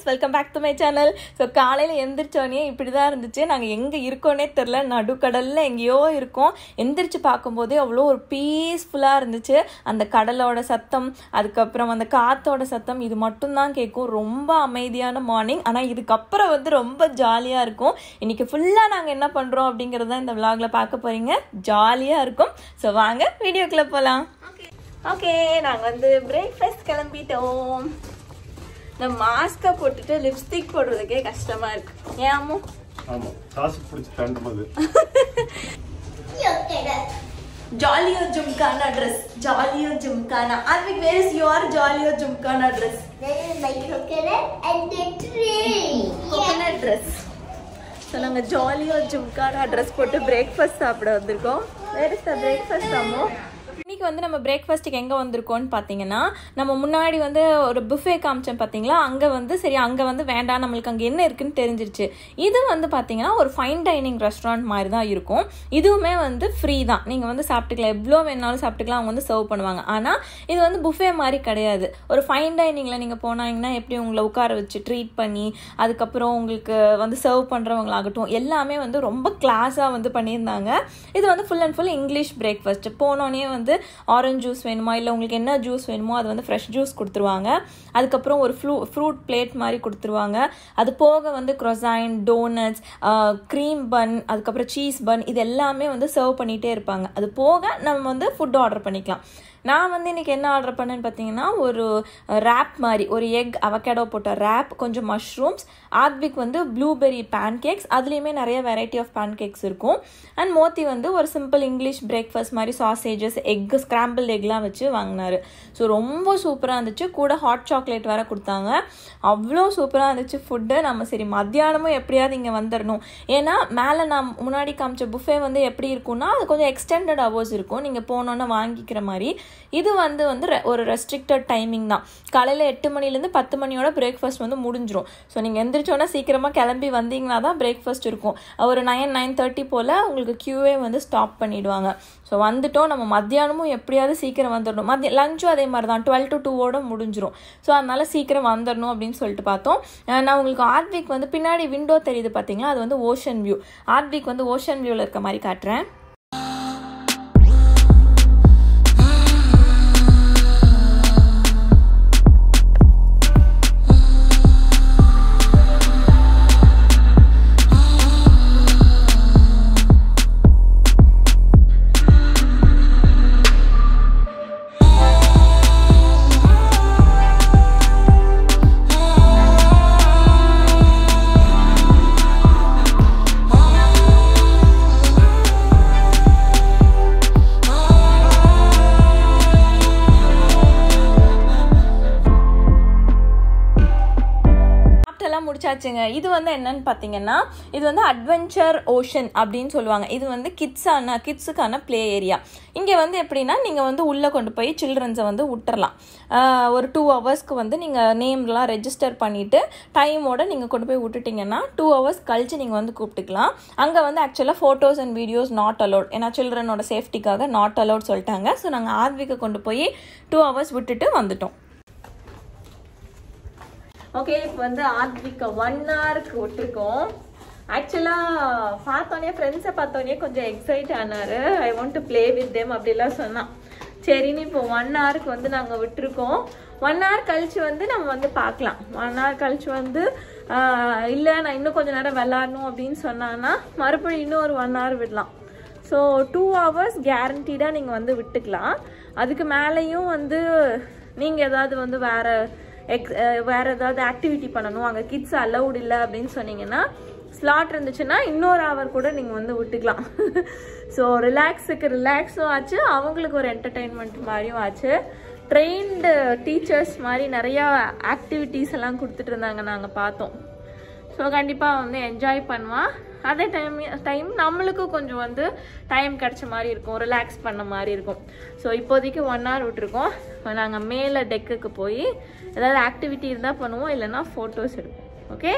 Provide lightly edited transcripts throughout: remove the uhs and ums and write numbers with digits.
Welcome back to my channel. So காலையில் எந்திரிச்சோடனே இப்படி தான் இருந்துச்சு. நாங்கள் எங்கே இருக்கோன்னே தெரில, நடுக்கடலில் எங்கேயோ இருக்கோம். எந்திரிச்சு பார்க்கும்போதே அவ்வளோ ஒரு பீஸ்ஃபுல்லாக இருந்துச்சு. அந்த கடலோட சத்தம், அதுக்கப்புறம் அந்த காற்றோட சத்தம், இது மட்டும்தான் கேட்கும். ரொம்ப அமைதியான மார்னிங். ஆனால் இதுக்கப்புறம் ரொம்ப ஜாலியாக இருக்கும். இன்றைக்கி ஃபுல்லாக நாங்கள் என்ன பண்ணுறோம் அப்படிங்கிறது தான் இந்த விலாகில் பார்க்க போகிறீங்க. ஜாலியாக இருக்கும். ஸோ வாங்க வீடியோக்குள்ளே போகலாம். ஓகே, நாங்கள் பிரேக்ஃபாஸ்ட் கிளம்பிட்டோம். இந்த மாஸ்கை போட்டுட்டு லிப்ஸ்டிக் போடுறதுக்கே கஷ்டமா இருக்கு. ஏன் Jolly O Gymkhana dress, Jolly O Gymkhana. Advik, where is your Jolly O Gymkhana dress? This is my coconut and the tree. Coconut dress. So நாங்கள் ஜாலியோ ஜும்கானா ட்ரெஸ் போட்டு பிரேக்ஃபாஸ்ட் சாப்பிட வந்திருக்கோம். வேர் இஸ் த பிரேக்ஃபாஸ்ட் அம்மோ? இன்றைக்கி நம்ம பிரேக்ஃபாஸ்ட்டுக்கு எங்கே வந்திருக்கோன்னு பார்த்தீங்கன்னா, நம்ம முன்னாடி ஒரு புஃபே காமிச்சோம் பார்த்தீங்களா, அங்கே சரி அங்கே வேண்டாம், நம்மளுக்கு அங்கே என்ன இருக்குன்னு தெரிஞ்சிருச்சு. இது பார்த்தீங்கன்னா ஒரு ஃபைன் டைனிங் ரெஸ்டாரண்ட் மாதிரி தான் இருக்கும். இதுவுமே ஃப்ரீ தான். நீங்கள் சாப்பிட்டுக்கலாம், எவ்வளோ வேணாலும் சாப்பிட்டுக்கலாம். அவங்க சர்வ் பண்ணுவாங்க. ஆனால் இது புஃபே மாதிரி கிடையாது. ஒரு ஃபைன் டைனிங்கில் நீங்கள் போனாங்கன்னா எப்படி உங்களை உட்கார வச்சு ட்ரீட் பண்ணி, அதுக்கப்புறம் உங்களுக்கு சர்வ் பண்ணுறவங்களாகட்டும் எல்லாமே ரொம்ப கிளாஸாக பண்ணியிருந்தாங்க. இது full and full English breakfast. போனோடனே ஆரஞ்சு ஜூஸ் வேணுமா, இல்லை உங்களுக்கு என்ன ஜூஸ் வேணுமோ அது ஃப்ரெஷ் ஜூஸ் கொடுத்துருவாங்க. அதுக்கப்புறம் ஒரு ஃப்ரூட் பிளேட் மாதிரி கொடுத்துருவாங்க. அது போக croissant, டோனட்ஸ், க்ரீம் பன், அதுக்கப்புறம் சீஸ் பன், இது எல்லாமே சர்வ் பண்ணிகிட்டே இருப்பாங்க. அது போக நம்ம ஃபுட் ஆர்டர் பண்ணிக்கலாம். நான் இன்றைக்கி என்ன ஆர்டர் பண்ணேன்னு பார்த்தீங்கன்னா, ஒரு ரேப் மாதிரி, ஒரு எக் அவகேடோ போட்ட ரேப், கொஞ்சம் மஷ்ரூம்ஸ். ஆத்விக் ப்ளூபெர்ரி பேன்கேக்ஸ், அதுலேயுமே நிறைய வெரைட்டி ஆஃப் பேன்கேக்ஸ் இருக்கும். அண்ட் மோத்தி ஒரு சிம்பிள் இங்கிலீஷ் பிரேக்ஃபாஸ்ட் மாதிரி சாசேஜஸ், எக், ஸ்க்ராம்பிள் எக்லாம் வச்சு வாங்கினார். ஸோ ரொம்ப சூப்பராக இருந்துச்சு. கூட ஹாட் சாக்லேட் வேறு கொடுத்தாங்க. அவ்வளோ சூப்பராக இருந்துச்சு ஃபுட்டு. நம்ம சரி மத்தியானமும் எப்படியாவது இங்கே வந்துடணும். ஏன்னா மேலே நான் முன்னாடி காமிச்ச புஃபே எப்படி இருக்கும்னா, அது கொஞ்சம் எக்ஸ்டெண்டட் ஹவர்ஸ் இருக்கும், நீங்கள் போனோன்னே வாங்கிக்கிற மாதிரி. இது ஒரு ரெஸ்ட்ரிக்டட் டைமிங் தான். காலையில் 8 மணிலேருந்து 10 மணியோட பிரேக்ஃபாஸ்ட் முடிஞ்சிடும். ஸோ நீங்கள் எந்திரிச்சோன்னா சீக்கிரமாக கிளம்பி வந்தீங்கன்னா தான் பிரேக்ஃபாஸ்ட் இருக்கும். ஒரு 9-9:30 போல் உங்களுக்கு கியூவே ஸ்டாப் பண்ணிவிடுவாங்க. ஸோ வந்துட்டோம். நம்ம மத்தியானமும் எப்படியாவது சீக்கிரம் வந்துடணும். லஞ்சும் அதே மாதிரி தான் 12 to 2 முடிஞ்சிடும். ஸோ அதனால் சீக்கிரம் வந்துடணும் அப்படின்னு சொல்லிட்டு பார்த்தோம். நான் உங்களுக்கு ஆத்விக் பின்னாடி விண்டோ தெரியுது பார்த்தீங்களா, அது ஓஷன் வியூ. ஆத்விக் ஓஷன் வியூவில் இருக்க மாதிரி காட்டுறேன். முடிச்சாச்சுங்க. இது என்னன்னு பார்த்தீங்கன்னா, இது அட்வென்ச்சர் ஓஷன் அப்படின்னு சொல்லுவாங்க. இது கிட்ஸுக்கான பிளே ஏரியா. இங்கே எப்படின்னா, நீங்கள் உள்ளே கொண்டு போய் சில்ட்ரன்ஸை விட்டுறலாம். ஒரு 2 ஹவர்ஸ்க்கு நீங்கள் நேம்லாம் ரெஜிஸ்டர் பண்ணிவிட்டு டைமோட நீங்கள் கொண்டு போய் விட்டுட்டிங்கன்னா 2 ஹவர்ஸ் கழிச்சு நீங்கள் கூப்பிட்டுக்கலாம். அங்கே ஆக்சுவலாக photos and videos not allowed. ஏன்னா சில்ட்ரனோட சேஃப்டிக்காக நாட் அலோட் சொல்லிட்டாங்க. ஸோ நாங்கள் ஆத்விக்கை கொண்டு போய் 2 ஹவர்ஸ் விட்டுட்டு வந்துட்டோம். ஓகே, இப்போ ஆத்விக் 1 ஹவருக்கு விட்டுருக்கோம். ஆக்சுவலாக பார்த்தோன்னே ஃப்ரெண்ட்ஸை பார்த்தோன்னே கொஞ்சம் எக்ஸைட் ஆனார். I want to play with them அப்படிலாம் சொன்னான். சரின்னு இப்போ 1 ஹவருக்கு நாங்கள் விட்டுருக்கோம். 1 ஹவர் கழிச்சு நம்ம பார்க்கலாம். 1 ஹவர் கழிச்சு இல்லை நான் இன்னும் கொஞ்சம் நேரம் விளாடணும் அப்படின்னு சொன்னான்னா மறுபடியும் இன்னும் ஒரு 1 ஹவர் விடலாம். ஸோ 2 ஹவர்ஸ் கேரண்டீடாக நீங்கள் விட்டுக்கலாம். அதுக்கு மேலேயும் நீங்கள் ஏதாவது வேறு ஏதாவது ஆக்டிவிட்டி பண்ணணும், அங்கே கிட்ஸ் அலவுட் இல்லை அப்படின்னு சொன்னீங்கன்னா, ஸ்லாட் இருந்துச்சுன்னா இன்னொரு ஹவர் கூட நீங்கள் விட்டுக்கலாம். ஸோ ரிலாக்ஸும் ஆச்சு, அவங்களுக்கு ஒரு என்டர்டெயின்மெண்ட் மாதிரியும் ஆச்சு. ட்ரெயின்டு டீச்சர்ஸ் மாதிரி நிறையா ஆக்டிவிட்டீஸ் எல்லாம் கொடுத்துட்டு இருந்தாங்க, நாங்கள் பார்த்தோம். ஸோ கண்டிப்பாக என்ஜாய் பண்ணுவான். அதே டைம் நம்மளுக்கும் கொஞ்சம் டைம் கிடச்ச மாதிரி இருக்கும், ரிலாக்ஸ் பண்ண மாதிரி இருக்கும். ஸோ இப்போதைக்கு 1 ஹவர் விட்டுருக்கோம். நாங்கள் மேலே டெக்குக்கு போய் ஏதாவது ஆக்டிவிட்டி இருந்தால் பண்ணுவோம், இல்லைன்னா ஃபோட்டோஸ் எடுப்போம். Okay,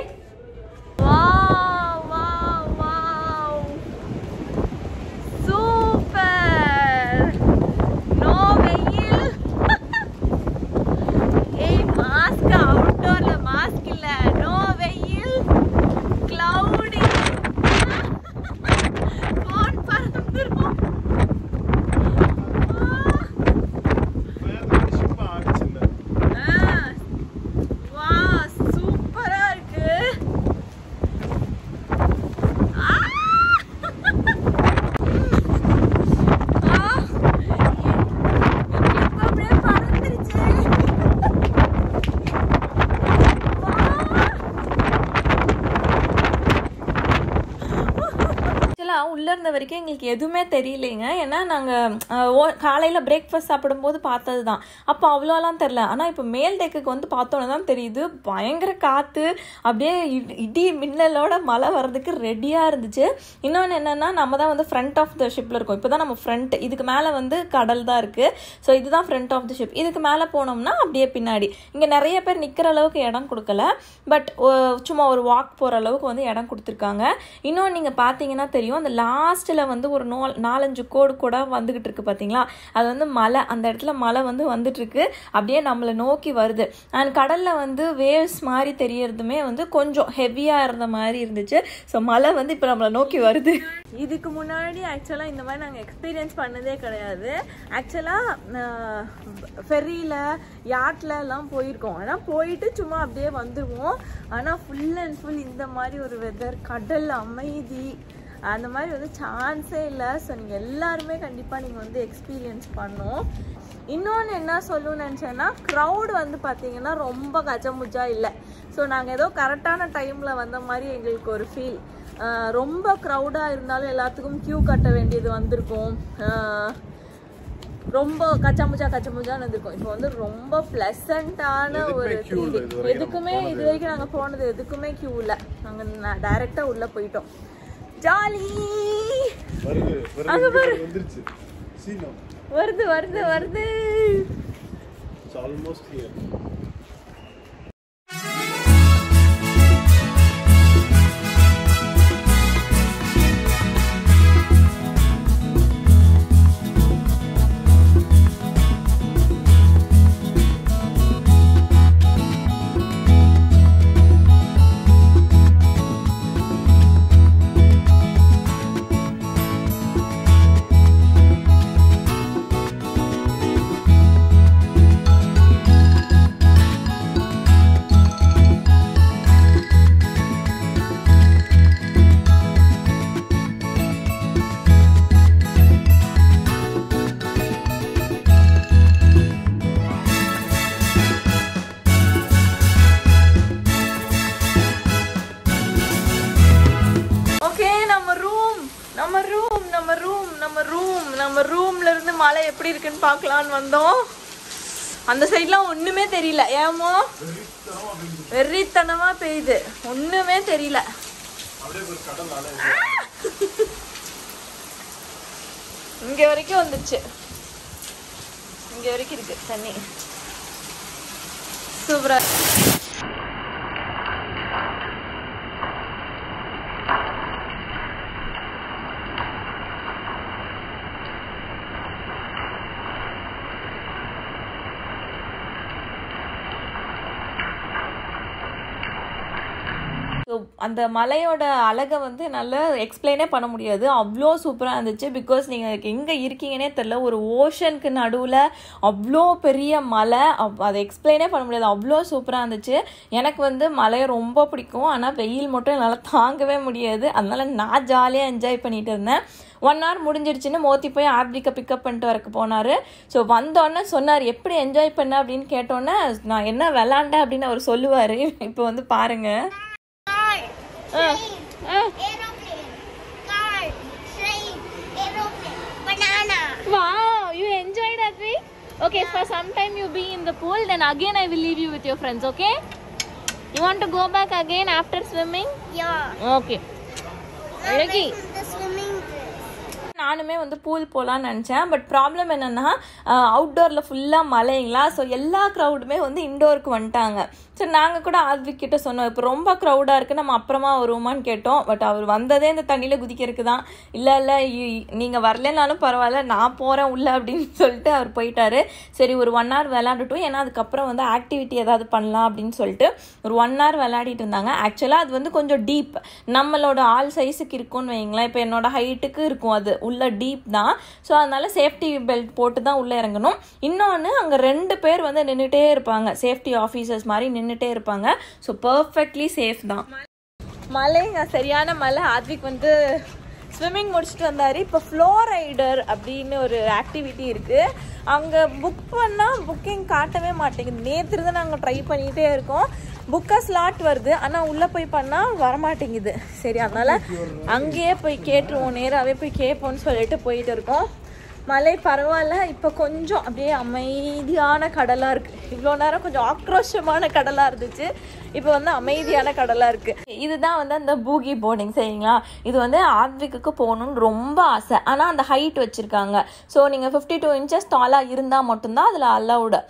super. நோ வெயில். ஏய், மாஸ்க் அவுட்டோர்ல மாஸ்க் இல்லை. நோ ஆக்சுவலாக உள்ளே இருந்த வரைக்கும் எங்களுக்கு எதுவுமே தெரியலைங்க. ஏன்னா நாங்கள் காலையில் பிரேக்ஃபாஸ்ட் சாப்பிடும்போது பார்த்தது தான். அப்போ அவ்வளோலாம் தெரில. ஆனால் இப்போ மேல் டெக்குக்கு வந்து பார்த்தோன்னே தான் தெரியுது, பயங்கர காற்று, அப்படியே இடி மின்னலோட மழை வர்றதுக்கு ரெடியாக இருந்துச்சு. இன்னொன்று என்னென்னா, நம்ம தான் வந்து ஃப்ரண்ட் ஆஃப் த ஷிப்பில் இருக்கோம். இப்போ தான் நம்ம ஃப்ரண்ட், இதுக்கு மேலே வந்து கடல் தான் இருக்குது. ஸோ இதுதான் ஃப்ரண்ட் ஆஃப் த ஷிப். இதுக்கு மேலே போனோம்னா அப்படியே பின்னாடி. இங்கே நிறைய பேர் நிற்கிற அளவுக்கு இடம் கொடுக்கல, பட் சும்மா ஒரு வாக் போகிற அளவுக்கு வந்து இடம் கொடுத்துருக்காங்க. இன்னொன்று நீங்கள் பார்த்தீங்கன்னா தெரியும், அந்த லாஸ்ட்டில் வந்து ஒரு 4-5 கோடு கூட வந்துக்கிட்டு இருக்கு பார்த்தீங்களா, அது வந்து மலை. அந்த இடத்துல மலை வந்து வந்துட்டுருக்கு, அப்படியே நம்மளை நோக்கி வருது. அண்ட் கடலில் வந்து வேவ்ஸ் மாதிரி தெரியறதுமே வந்து கொஞ்சம் ஹெவியாக இருந்த மாதிரி இருந்துச்சு. ஸோ மலை வந்து இப்போ நம்மளை நோக்கி வருது. இதுக்கு முன்னாடி ஆக்சுவலாக இந்த மாதிரி நாங்கள் எக்ஸ்பீரியன்ஸ் பண்ணதே கிடையாது. ஆக்சுவலாக ஃபெரியில் யாட்லலாம் போயிருக்கோம். ஆனால் போயிட்டு சும்மா அப்படியே வந்துடுவோம். ஆனால் ஃபுல் அண்ட் ஃபுல் இந்த மாதிரி ஒரு வெதர், கடல் அமைதி, அந்த மாதிரி வந்து சான்ஸே இல்லை. ஸோ நீங்கள் எல்லாருமே கண்டிப்பாக நீங்கள் வந்து எக்ஸ்பீரியன்ஸ் பண்ணணும். இன்னொன்று என்ன சொல்லணும்னு நினச்சேன்னா, க்ரௌடு வந்து பார்த்தீங்கன்னா ரொம்ப கச்சமுச்சா இல்லை. ஸோ நாங்கள் ஏதோ கரெக்டான டைமில் வந்த மாதிரி எங்களுக்கு ஒரு ஃபீல். ரொம்ப க்ரௌடாக இருந்தாலும் எல்லாத்துக்கும் க்யூ கட்ட வேண்டியது வந்திருக்கும், ரொம்ப கச்சமுச்சான்னு இருந்திருக்கும். இப்போ வந்து ரொம்ப ப்ளசண்ட்டான ஒரு ஃபீல். எதுக்குமே இது வரைக்கும் நாங்கள் போனது எதுக்குமே க்யூ இல்லை. நாங்கள் டைரெக்டாக உள்ளே போயிட்டோம். ஜாலி. அங்கே பாரு, வருது வருது வருது. நம்ம ரூம்ல இருந்து மழை எப்படி இருக்குன்னு பார்க்கலான்னு வந்தோம். அந்த சைட்லாம் ஒண்ணுமே தெரியல. ஏமோ வெறித்தனமா பெய்யுது, ஒண்ணுமே தெரியல. இங்க வரைக்கும் வந்துச்சு, இங்க வரைக்கும் இருக்கு தண்ணி. சூப்பரா. ஸோ அந்த மலையோட அழகை வந்து நல்லா எக்ஸ்பிளைனே பண்ண முடியாது, அவ்வளோ சூப்பராக இருந்துச்சு. பிகாஸ் நீங்கள் எங்கே இருக்கீங்கன்னே தெரில, ஒரு ஓஷனுக்கு நடுவில் அவ்வளோ பெரிய மலை, அதை எக்ஸ்பிளைனே பண்ண முடியாது, அவ்வளோ சூப்பராக இருந்துச்சு. எனக்கு வந்து மலையை ரொம்ப பிடிக்கும், ஆனால் வெயில் மட்டும் என்னால் தாங்கவே முடியாது. அதனால் நான் ஜாலியாக என்ஜாய் பண்ணிட்டு இருந்தேன். 1 hour முடிஞ்சிடுச்சுன்னு மோத்தி போய் ஆர்பிகை பிக்கப் பண்ணிட்டு வரக்கு போனார். ஸோ வந்தோடனே சொன்னார், எப்படி என்ஜாய் பண்ண அப்படின்னு கேட்டோன்னே நான் என்ன விளாண்டேன் அப்படின்னு அவர் சொல்லுவார். இப்போ வந்து பாருங்கள். Aeroplane, car, train, aeroplane, banana. Wow, you enjoyed that week? Okay, for some time you be in the pool, then again I will leave you with your friends, okay? You want to go back again after swimming? Yeah. Okay. Ready? The swimming dress. நானுமே வந்து pool போகலான்னு நினச்சேன். But problem என்னென்னா, அவுட்டோரில் ஃபுல்லாக மழைங்களா. So எல்லா க்ரௌடுமே வந்து இன்டோருக்கு வந்துட்டாங்க. So நாங்கள் கூட ஆத்விக் கிட்ட சொன்னோம், இப்போ ரொம்ப க்ரௌடாக இருக்குது, நம்ம அப்புறமா வருவோமான்னு கேட்டோம். பட் அவர் வந்ததே இந்த தண்ணியில் குதிக்கிறதுக்கு தான். இல்லை நீங்கள் வரலனாலும் பரவாயில்ல, நான் போகிறேன் உள்ள அப்படின்னு சொல்லிட்டு அவர் போயிட்டாரு. சரி ஒரு 1 hour விளையாண்டுட்டோம், ஏன்னா அதுக்கப்புறம் வந்து ஆக்டிவிட்டி ஏதாவது பண்ணலாம் அப்படின்னு சொல்லிட்டு ஒரு 1 hour விளையாடிட்டு இருந்தாங்க. ஆக்சுவலாக அது வந்து கொஞ்சம் டீப், நம்மளோட ஆள் சைஸுக்கு இருக்கும்னு வைங்களேன். இப்போ என்னோட ஹைட்டுக்கு இருக்கும், அது உள்ள டீப் தான். ஸோ அதனால சேஃப்டி பெல்ட் போட்டு தான் உள்ளே இறங்கணும். இன்னொன்று, அங்கே 2 பேர் வந்து நின்றுட்டே இருப்பாங்க, சேஃப்டி ஆஃபீஸர்ஸ் மாதிரி நின்றுட்டே இருப்பாங்க. ஸோ பர்ஃபெக்ட்லி சேஃப் தான். மலைங்க சரியான மலை. ஆத்விக் வந்து ஸ்விம்மிங் முடிச்சுட்டு வந்தார். இப்போ ஃப்ளோ ரைடர் அப்படின்னு ஒரு ஆக்டிவிட்டி இருக்குது, அங்கே புக் பண்ணால் புக்கிங் காட்டவே மாட்டேங்குது. நேற்று தான் நாங்கள் ட்ரை பண்ணிகிட்டே இருக்கோம். புக்காக ஸ்லாட் வருது, ஆனால் உள்ளே போய் பண்ணால் வரமாட்டேங்குது. சரி, அதனால் அங்கேயே போய் கேட்டுருவோம், நேராகவே போய் கேட்போம்னு சொல்லிட்டு போயிட்டு இருக்கோம். மழை பரவாயில்ல, இப்போ கொஞ்சம் அப்படியே அமைதியான கடலாக இருக்குது. இவ்வளோ நேரம் கொஞ்சம் ஆக்ரோஷமான கடலாக இருந்துச்சு, இப்போ வந்து அமைதியான கடலாக இருக்குது. இதுதான் வந்து அந்த பூகி போர்டிங். சரிங்களா, இது வந்து ஆத்விக்கு போகணுன்னு ரொம்ப ஆசை. ஆனால் அந்த ஹைட் வச்சுருக்காங்க. ஸோ நீங்கள் 52 inches டாலாக இருந்தால் மட்டும்தான் அதில் அலவுடு.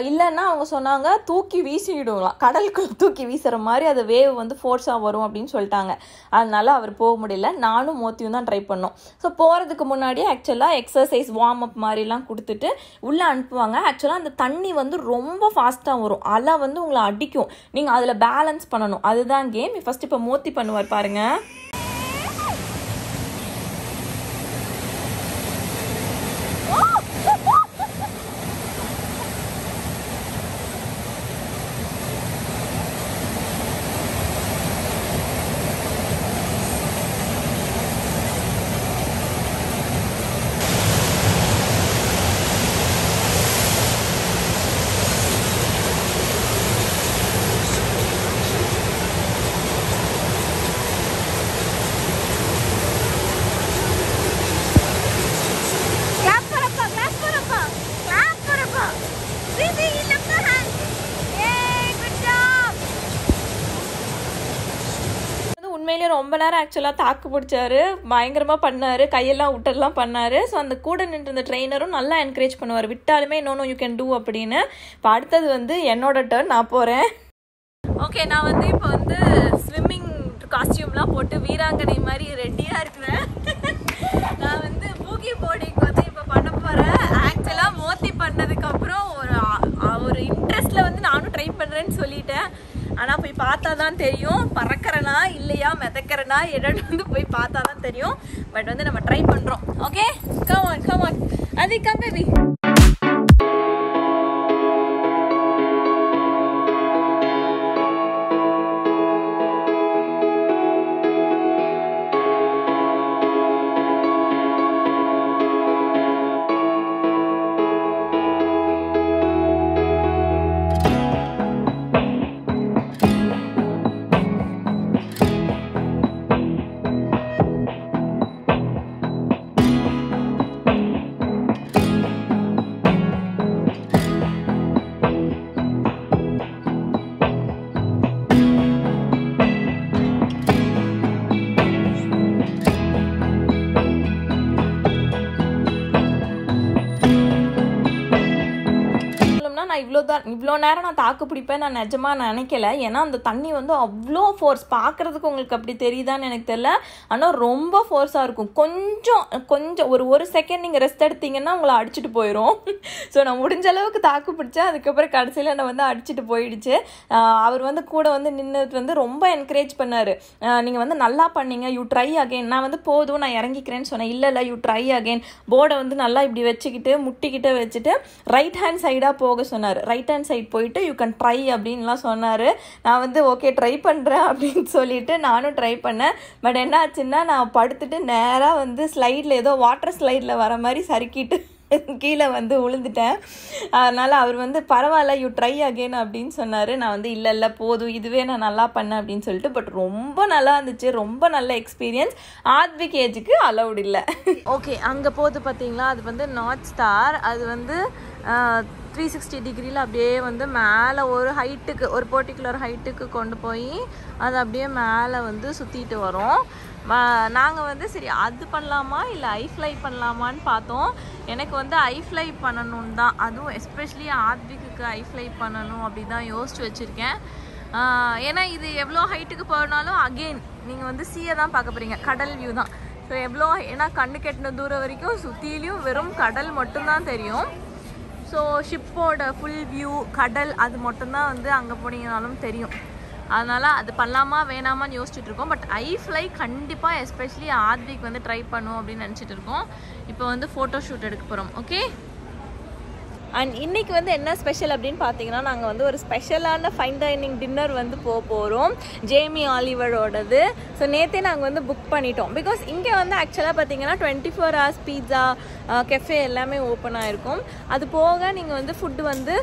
இல்லைன்னா அவங்க சொன்னாங்க தூக்கி வீசிடுவாங்களாம், கடலுக்குள்ளே தூக்கி வீசுகிற மாதிரி அது வேவ் வந்து ஃபோர்ஸாக வரும் அப்படின்னு சொல்லிட்டாங்க. அதனால அவர் போக முடியல. நானும் மோத்தியும் தான் ட்ரை பண்ணோம். ஸோ போகிறதுக்கு முன்னாடி ஆக்சுவலாக எக்ஸசைஸ் வார்ம் அப் மாதிரிலாம் கொடுத்துட்டு உள்ளே அனுப்புவாங்க. ஆக்சுவலாக அந்த தண்ணி வந்து ரொம்ப ஃபாஸ்ட்டாக வரும், அலை வந்து உங்களை அடிக்கும். நீங்கள் அதில் பேலன்ஸ் பண்ணணும், அதுதான் கேம். ஃபர்ஸ்ட் இப்போ மோத்தி பண்ணுவார் பாருங்க. உண்மையிலே ரொம்ப நேரம் ஆக்சுவலாக தாக்கு பிடிச்சாரு, பயங்கரமாக பண்ணார், கையெல்லாம் விட்டெல்லாம் பண்ணார். ஸோ அந்த கூட நின்று இந்த ட்ரெயினரும் நல்லா என்கரேஜ் பண்ணுவார், விட்டாலுமே நோ யூ கேன் டூ அப்படின்னு. இப்போ அடுத்தது வந்து என்னோட டர்ன், நான் போகிறேன். ஓகே, நான் வந்து இப்போ வந்து ஸ்விம்மிங் காஸ்டியூம்லாம் போட்டு வீராங்கனை மாதிரி ரெடியாக இருக்கிறேன். நான் வந்து பூகி போர்டிங் வந்து இப்போ பண்ண போகிறேன். ஆக்சுவலாக மோத்தி பண்ணதுக்கப்புறம் ஒரு இன்ட்ரெஸ்ட்டில் வந்து நானும் ட்ரை பண்ணுறேன்னு சொல்லிட்டேன். ஆனால் போய் பார்த்தா தான் தெரியும் பறக்கிறனா இல்லையா மிதக்கிறனா என்னன்னு வந்து போய் பார்த்தா தான் தெரியும். பட் வந்து நம்ம ட்ரை பண்ணுறோம். ஓகே, கம் ஆன் அது கம் பேபி. இவ்வளோ நேரம் நான் தாக்கு பிடிப்பேன் நான் நிஜமாக நினைக்கல. ஏன்னா அந்த தண்ணி வந்து அவ்வளோ ஃபோர்ஸ், பார்க்குறதுக்கு உங்களுக்கு அப்படி தெரியுதான்னு எனக்கு தெரியல, ஆனால் ரொம்ப ஃபோர்ஸாக இருக்கும். கொஞ்சம் ஒரு செகண்ட் நீங்கள் ரெஸ்ட் எடுத்தீங்கன்னா உங்களை அடிச்சுட்டு போயிடும். ஸோ நான் முடிஞ்ச அளவுக்கு தாக்கு பிடிச்சேன். அதுக்கப்புறம் கடைசியில் என்னை வந்து அடிச்சுட்டு போயிடுச்சு. அவர் வந்து கூட வந்து நின்றுட்டு வந்து ரொம்ப என்கரேஜ் பண்ணார். நீங்கள் வந்து நல்லா பண்ணீங்க, யூ ட்ரை அகெயின். நான் வந்து போதும் நான் இறங்கிக்கிறேன்னு சொன்னேன். இல்லை யூ ட்ரை அகெயின். போர்டை வந்து நல்லா இப்படி வச்சுக்கிட்டு முட்டிக்கிட்ட வச்சுட்டு ரைட் ஹேண்ட் சைடாக போக சொன்னார். ரைட் ஹேண்ட் சைட் போயிட்டு யூ கேன் ட்ரை அப்படின்லாம் சொன்னார். நான் வந்து ஓகே ட்ரை பண்ணுறேன் அப்படின்னு சொல்லிட்டு நானும் ட்ரை பண்ணேன். பட் என்ன ஆச்சுன்னா நான் படுத்துட்டு நேராக வந்து ஸ்லைடில் ஏதோ வாட்டர் ஸ்லைடில் வர மாதிரி சறுக்கிட்டு கீழே வந்து விழுந்துட்டேன். அதனால் அவர் வந்து பரவாயில்ல யூ ட்ரை அகெயின் அப்படின்னு சொன்னார். நான் வந்து இல்லை போதும் இதுவே நான் நல்லா பண்ணேன் அப்படின்னு சொல்லிட்டு. பட் ரொம்ப நல்லா இருந்துச்சு, ரொம்ப நல்ல எக்ஸ்பீரியன்ஸ். ஆத்விக் ஏஜுக்கு அலவுட் இல்லை. ஓகே, அங்கே போது பார்த்தீங்களா, அது வந்து நார்த் ஸ்டார். அது வந்து 360 டிகிரியில் அப்படியே வந்து மேலே ஒரு ஹைட்டுக்கு, ஒரு பர்டிகுலர் ஹைட்டுக்கு கொண்டு போய் அது அப்படியே மேலே வந்து சுற்றிட்டு வரும். நாங்கள் வந்து சரி அது பண்ணலாமா இல்லை ஐஃப்ளை பண்ணலாமான்னு பார்த்தோம். எனக்கு வந்து ஐஃப்ளை பண்ணணும் தான், அதுவும் எஸ்பெஷலி ஆத்விக்கு ஐஃப்ளை பண்ணணும் அப்படி தான் யோசிச்சு வச்சுருக்கேன். ஏன்னா இது எவ்வளோ ஹைட்டுக்கு போனாலும் அகெயின் நீங்கள் வந்து சீயை தான் பார்க்க போகிறீங்க, கடல் வியூ தான். ஸோ எவ்வளோ, ஏன்னா கண்ணு கெட்டின தூரம் வரைக்கும் சுற்றிலையும் வெறும் கடல் மட்டும்தான் தெரியும். ஸோ ஷிப்போட ஃபுல் வியூ கடல் அது மட்டும்தான் வந்து அங்கே போனீங்கனாலும் தெரியும். அதனால் அது பண்ணலாமா வேணாமான்னு யோசிச்சுட்டு இருக்கோம். பட் ஐஃப்ளை கண்டிப்பாக எஸ்பெஷலி ஆத்விக் வந்து ட்ரை பண்ணுவோம் அப்படின்னு நினச்சிட்டு இருக்கோம். இப்போ வந்து ஃபோட்டோ ஷூட் எடுக்க போகிறோம். ஓகே, அண்ட் இன்றைக்கி வந்து என்ன ஸ்பெஷல் அப்படின்னு பார்த்தீங்கன்னா நாங்கள் வந்து ஒரு ஸ்பெஷலான ஃபைன் டைனிங் டின்னர் வந்து போகிறோம் ஜேமி ஆலிவரோடது. ஸோ நேற்றே நாங்கள் வந்து புக் பண்ணிட்டோம். பிகாஸ் இங்கே வந்து ஆக்சுவலாக பார்த்தீங்கன்னா 24 hours பீட்சா கெஃபே எல்லாமே ஓப்பன் ஆகிருக்கும். அது போக நீங்கள் வந்து ஃபுட்டு வந்து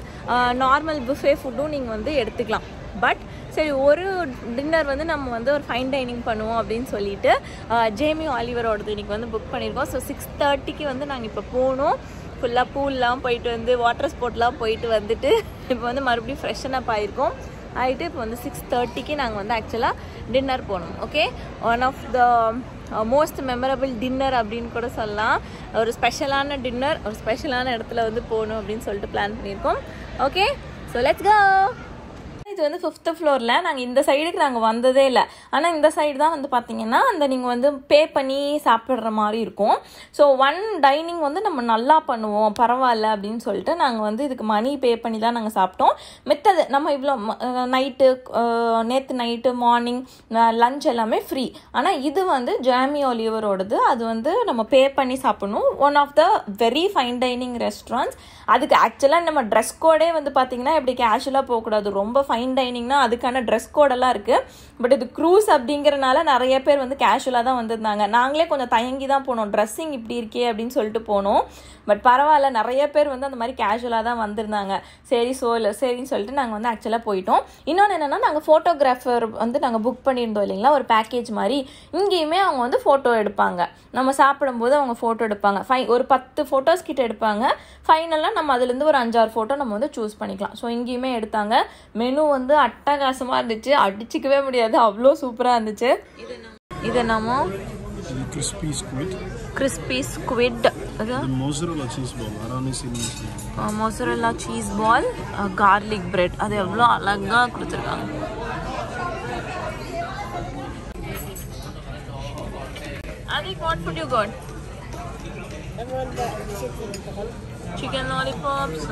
நார்மல் புஃபே ஃபுட்டும் நீங்கள் வந்து எடுத்துக்கலாம். பட் சரி ஒரு டின்னர் வந்து நம்ம வந்து ஒரு ஃபைன் டைனிங் பண்ணுவோம் அப்படின்னு சொல்லிட்டு ஜேமி ஆலிவரோடது இன்றைக்கி வந்து புக் பண்ணியிருக்கோம். ஸோ 6:30க்கு வந்து நாங்கள் இப்போ போகணும். ஃபுல்லாக பூல்லாம் போயிட்டு வந்து வாட்டர் ஸ்போர்ட்லாம் போயிட்டு வந்துட்டு இப்போ வந்து மறுபடியும் ஃப்ரெஷ்ஷன் அப் ஆகிருக்கோம். ஆகிட்டு இப்போ வந்து 6:30க்கு நாங்கள் வந்து ஆக்சுவலாக டின்னர் போகணும். Okay, one of the most memorable dinner அப்படின்னு கூட சொல்லலாம். ஒரு ஸ்பெஷலான டின்னர், ஒரு ஸ்பெஷலான இடத்துல வந்து போகணும் அப்படின்னு சொல்லிட்டு பிளான் பண்ணியிருக்கோம். Okay, so let's go. இது வந்து 5th floor. நாங்கள் இந்த சைடுக்கு நாங்கள் வந்ததே இல்லை. ஆனால் இந்த சைடு தான் வந்து பார்த்தீங்கன்னா அந்த நீங்கள் வந்து பே பண்ணி சாப்பிட்ற மாதிரி இருக்கும். ஸோ ஒன் டைனிங் வந்து நம்ம நல்லா பண்ணுவோம் பரவாயில்ல அப்படின்னு சொல்லிட்டு நாங்கள் வந்து இதுக்கு மணி பே பண்ணி தான் நாங்கள் சாப்பிட்டோம். மித்தது நம்ம இவ்வளோ நைட்டு நேற்று நைட்டு மார்னிங் லஞ்ச் எல்லாமே ஃப்ரீ. ஆனால் இது வந்து ஜேமி ஆலிவரோடது. அது வந்து நம்ம பே பண்ணி சாப்பிடணும். One of the very fine dining restaurants. அதுக்கு ஆக்சுவலாக நம்ம ட்ரெஸ் கோடே வந்து பார்த்தீங்கன்னா இப்படி கேஷுவலாக போகக்கூடாது. ரொம்ப ஃபைன் டைனிங்னா அதுக்கான ட்ரெஸ் கோடெல்லாம் இருக்குது. பட் இது க்ரூஸ் அப்படிங்கிறனால நிறைய பேர் வந்து கேஷுவலாக தான் வந்திருந்தாங்க. நாங்களே கொஞ்சம் தயங்கி தான் போனோம், ட்ரெஸ்ஸிங் இப்படி இருக்கே அப்படின்னு சொல்லிட்டு போனோம். பட் பரவாயில்ல, நிறைய பேர் வந்து அந்த மாதிரி கேஷுவலாக தான் வந்திருந்தாங்க. சரின்னு சொல்லிட்டு நாங்கள் வந்து ஆக்சுவலாக போயிட்டோம். இன்னொன்று என்னென்னா நாங்கள் ஃபோட்டோகிராஃபர் வந்து நாங்கள் புக் பண்ணியிருந்தோம் இல்லைங்களா, ஒரு பேக்கேஜ் மாதிரி. இங்கேயுமே அவங்க வந்து ஃபோட்டோ எடுப்பாங்க. நம்ம சாப்பிடும்போது அவங்க ஃபோட்டோ எடுப்பாங்க. ஒரு 10 ஃபோட்டோஸ் கிட்ட எடுப்பாங்க. ஃபைனலாக நம்ம அதுலேருந்து ஒரு 5-6 ஃபோட்டோ நம்ம வந்து சூஸ் பண்ணிக்கலாம். ஸோ இங்கேயுமே எடுத்தாங்க. மெனு வந்து அட்டகாசமாக இருந்துச்சு, அடிச்சிக்கவே முடியாது, அவ்வளோ சூப்பராக இருந்துச்சு. இது நம்ம crispy squid, mozzarella cheese ball, aranicini mozzarella cheese ball, garlic bread. அது எவ்வளோ அழகாக கொடுத்துருக்காங்க. Adik, what food you got? I want the Chicken lollipops.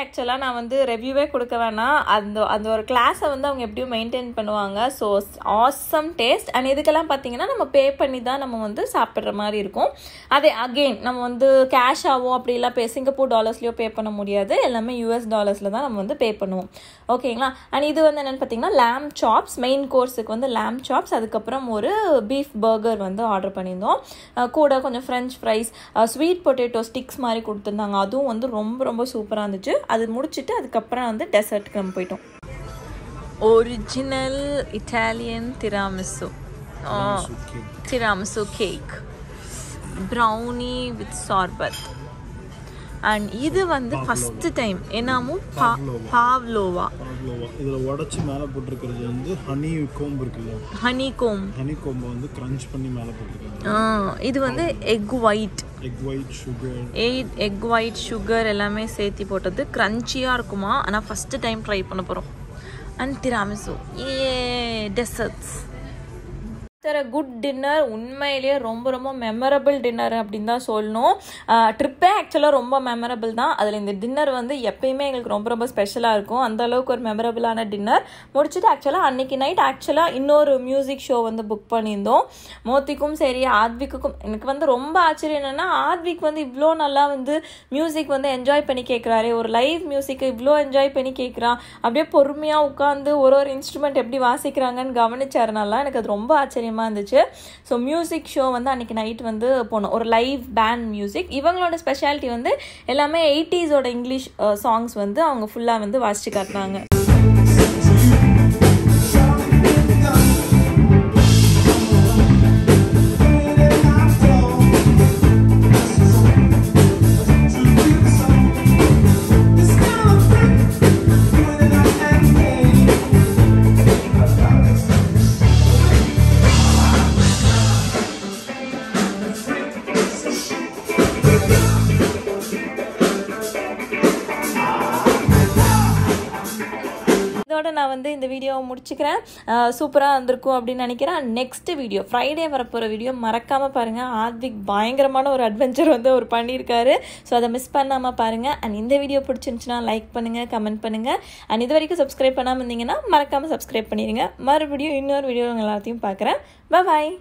ஆக்சுவலாக நான் வந்து ரிவ்யூவே கொடுக்க வேணாம். அந்த ஒரு கிளாஸை வந்து அவங்க எப்படியும் மெயின்டைன் பண்ணுவாங்க. So awesome taste. அண்ட் இதுக்கெல்லாம் பார்த்தீங்கன்னா நம்ம பே பண்ணி தான் நம்ம வந்து சாப்பிட்ற மாதிரி இருக்கும். அதே அகெயின் நம்ம வந்து கேஷாவோ அப்படிலாம் சிங்கப்பூர் டாலர்ஸ்லையோ பே பண்ண முடியாது. எல்லாமே US டாலர்ஸில் தான் நம்ம வந்து பே பண்ணுவோம். ஓகேங்களா. அண்ட் இது வந்து என்னென்னு பார்த்தீங்கன்னா லேம் சாப்ஸ். மெயின் கோர்ஸுக்கு வந்து லேம் சாப்ஸ், அதுக்கப்புறம் ஒரு பீஃப் பர்கர் வந்து ஆர்டர் பண்ணியிருந்தோம். கூட கொஞ்சம் French fries, sweet potato sticks மாதிரி கொடுத்துருந்தாங்க. அதுவும் வந்து ரொம்ப ரொம்ப சூப்பராக இருந்துச்சு. அது முடிச்சுட்டு அதுக்கப்புறம் வந்து டெசர்ட்டுக்கு நம்ம போயிட்டோம். Original Italian tiramisu cake, brownie with sherbet. And இது வந்து ஃபர்ஸ்ட் டைம் என்னமோ பாவ்லோவா. இதுல உடைச்சு மேல போட்டுருக்கிறது வந்து ஹனி கோம்பு இருக்குல்ல, ஹனி கோம்பு வந்து கிரன்ச் பண்ணி மேல போட்டுருக்காங்க. இது வந்து எக் ஒயிட் சுகர் எல்லாமே சேர்த்து போட்டது. கிரன்ச்சியாக இருக்குமா. ஆனால் ஃபஸ்ட்டு டைம் ட்ரை பண்ண போகிறோம். And tiramisu desserts. Good dinner. உண்மையிலேயே ரொம்ப ரொம்ப மெமரபிள் டின்னர் அப்படின்னு தான் சொல்லணும். ட்ரிப்பே ஆக்சுவலாக ரொம்ப மெமரபிள் தான். அதில் இந்த டின்னர் வந்து எப்பயுமே எங்களுக்கு ரொம்ப ரொம்ப ஸ்பெஷலாக இருக்கும். அந்த அளவுக்கு ஒரு மெமரபிளான டின்னர் முடிச்சுட்டு ஆக்சுவலாக அன்றைக்கி நைட் இன்னொரு மியூசிக் ஷோ வந்து புக் பண்ணியிருந்தோம். மோத்திக்கும் சரி ஆத்விக்கும். எனக்கு வந்து ரொம்ப ஆச்சரியம் என்னென்னா ஆத்விக் வந்து இவ்வளோ நல்லா வந்து மியூசிக் வந்து என்ஜாய் பண்ணி கேட்குறாரு. ஒரு லைவ் மியூசிக்கை இவ்வளோ என்ஜாய் பண்ணி கேட்குறான். அப்படியே பொறுமையாக உட்காந்து ஒரு இன்ஸ்ட்ருமெண்ட் எப்படி வாசிக்கிறாங்கன்னு கவனிச்சாருனால எனக்கு அது ரொம்ப ஆச்சரியம் இருந்துச்சு. ஸோ மியூசிக் ஷோ வந்து அன்றைக்கி நைட் வந்து போனோம். ஒரு லைவ் பேண்ட் மியூசிக். இவங்களோட ஸ்பெஷாலிட்டி வந்து எல்லாமே 80s இங்கிலீஷ் சாங்ஸ் வந்து அவங்க ஃபுல்லாக வந்து வாசிச்சு காட்டினாங்க. நான் வந்து இந்த வீடியோவை முடிச்சுக்கிறேன். சூப்பராக இருந்திருக்கும் அப்படின்னு நினைக்கிறேன். நெக்ஸ்ட் வீடியோ ஃப்ரைடே வரப்போகிற வீடியோ மறக்காமல் பாருங்கள். ஆத்விக் பயங்கரமான ஒரு அட்வென்ச்சர் வந்து அவர் பண்ணியிருக்காரு. ஸோ அதை மிஸ் பண்ணாமல் பாருங்கள். அண்ட் இந்த வீடியோ பிடிச்சிருந்துச்சுன்னா லைக் பண்ணுங்கள், கமெண்ட் பண்ணுங்கள். அண்ட் இது வரைக்கும் சப்ஸ்கிரைப் பண்ணாமல் இருந்தீங்கன்னா மறக்காமல் சப்ஸ்கிரைப் பண்ணிடுங்க. மறுபடியும் இன்னொரு வீடியோ உங்கள் எல்லாத்தையும் பார்க்குறேன். பாய்.